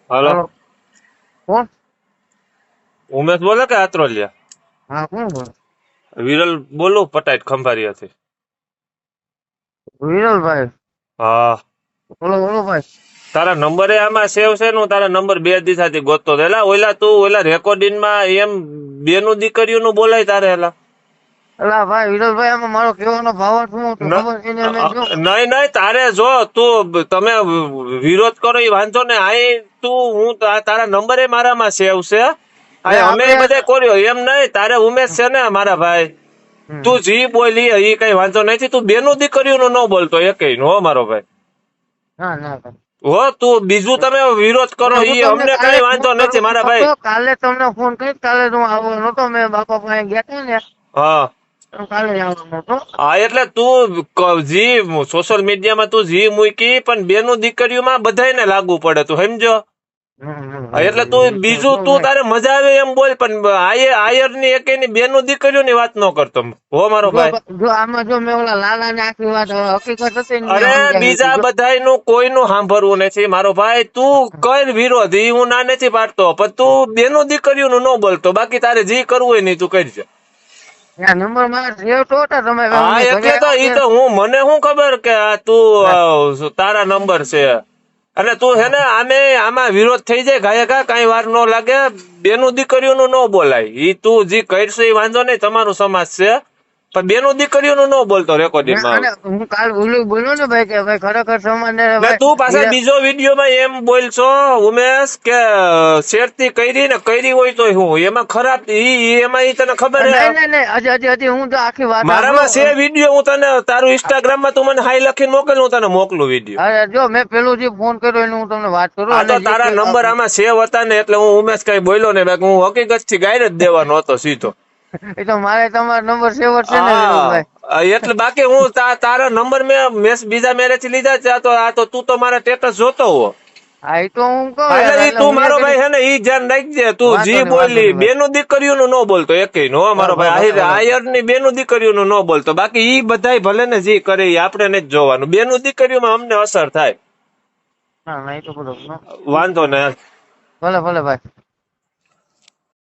હાલો, હાલો. કોણ? ઉમેશ બોલે કે આત્રોલિયા? હા, કોણ બોલ? વિરલ બોલું, પટાઈટ ખંભારિયાથી. વિરલભાઈ. હા, બોલો બોલો ભાઈ. તારા નંબર આમાં સેવ છે ને? હું તારા નંબર 2 દિવસથી ગોતતો હતો. એલા ઓલા તું ઓલા રેકોર્ડિંગ માં એમ બેનું દીકરીઓનું બોલાય તારે એલા? અલા ભાઈ વિરલભાઈ, આમાં મારો કહેવાનો ભાવ શું તો ખબર છે ને? મેં જો નહીં નહીં, તારે જો તું તમે વિરોધ કરો એ વાંધો ને. આઈ તું હું તારા નંબર મારામાં સેવ છે. એટલે આ અમે આપણે બધે કર્યો એમ નહીં. તારે ઉમેશ છે ને મારા ભાઈ, તું જી બોલી એ કઈ વાંધો નથી. તું બેનું દીકરીઓનું ન બોલતો એકેય નું, હો મારો ભાઈ. ના ના ભાઈ. હો તું બીજું તમે વિરોધ કરો હું એ તમને અમને કાલે કઈ ફોન વાંધો નથી કરું મારા હતો. ભાઈ. કાલે તમને ફોન કરી, કાલે હું આવો નતો, મેં બાપા પાસે ગયા હતા ને, હા તો કાલે આવવાનો હતો. હા, એટલે તું જી સોશિયલ મીડિયામાં તું જી મૂકી, પણ બેનું દીકરીઓમાં બધાયને લાગુ પડે, તું સમજો? હા, એટલે તું બીજું તું તારે મજા આવે એમ બોલ, પણ આયર ની એકેયની બેનું દીકરીઓની વાત ન કરતો, હો મારો ભાઈ. જો આમાં જો મેં ઓલા લાલા ને આખી વાત હકીકત હતી ને મેં અરે સમજાવી બીજા દીધી. બધાયનું કોઈનું સાંભળવું નથી મારો ભાઈ. તું કઈ વિરોધ ઈ હું ના નથી પાડતો, પણ તું બેનું દીકરીઓનું ન બોલતો. બાકી તારે જી કરવું હોય નહીં તું કરજે. આ નંબર મારા સેવ તો હતા તમે. હા, એટલે તો ઈ તો હું મને શું ખબર કે આ તું તારા નંબર છે. અને તું હે ને આમાં વિરોધ થઈ જાય ગાયકા, કઈ વાર ન લાગે. બેનું દીકરીઓનું ન બોલાય. ઈ તું જી કરશો એ વાંધો નહીં, તમારું સમાજ છે, પણ બેનું દીકરીઓનું ન બોલતો રેકોર્ડિંગ માં. હું કાલ ઓલું બોલ્યો ને ભાઈ કે ભાઈ ખરેખર સમાજ ને ને તું પાછા બીજો વિડીયો માં એમ બોલશો ઉમેશ કે શેરતી કરી હોય તો હું એમાં ખરાબ એમાં ઈ તને ખબર હે? નહીં હજી હું તો આખી વાત મારામાં છે વિડીયો, હું તને તારું ઇન્સ્ટાગ્રામ માં તું મને હાઈ લખીને મોકલ, હું તને મોકલું વિડીયો. અરે જો મેં પેલું જે ફોન કર્યો એનું હું તમને વાત કરું. આ તો તારા નંબર આમાં સેવ હતા ને એટલે હું ઉમેશ કઈ બોલ્યો ને, બાકી હું હકીકત થી ગાયર જ દેવાનો હતો સીધો. એ તો મારે તમારો નંબર સેવ છે ને વિનોદભાઈ. એટલે બાકી હું તારા નંબર મેં બીજા મેરેજ થી લીધા છે. આ તો તું તો મારા સ્ટેટસ જોતો હો. હા એ તો હું કહું એટલે તું મારો ભાઈ હે ને ઈ ધ્યાન રાખજે. તું જી બોલી બેનું દીકરીઓનું ન બોલતો એકેય નો, મારો ભાઈ. આયર ની બેનું દીકરીઓનું ન બોલતો. બાકી ઈ બધાય ભલે ને જી કરે ઈ આપણે નથી જોવાનું. બેનું દીકરીઓમાં અમને અસર થાય, ના એ તો બરોબર. વાંધો ને. ભલે ભલે ભાઈ.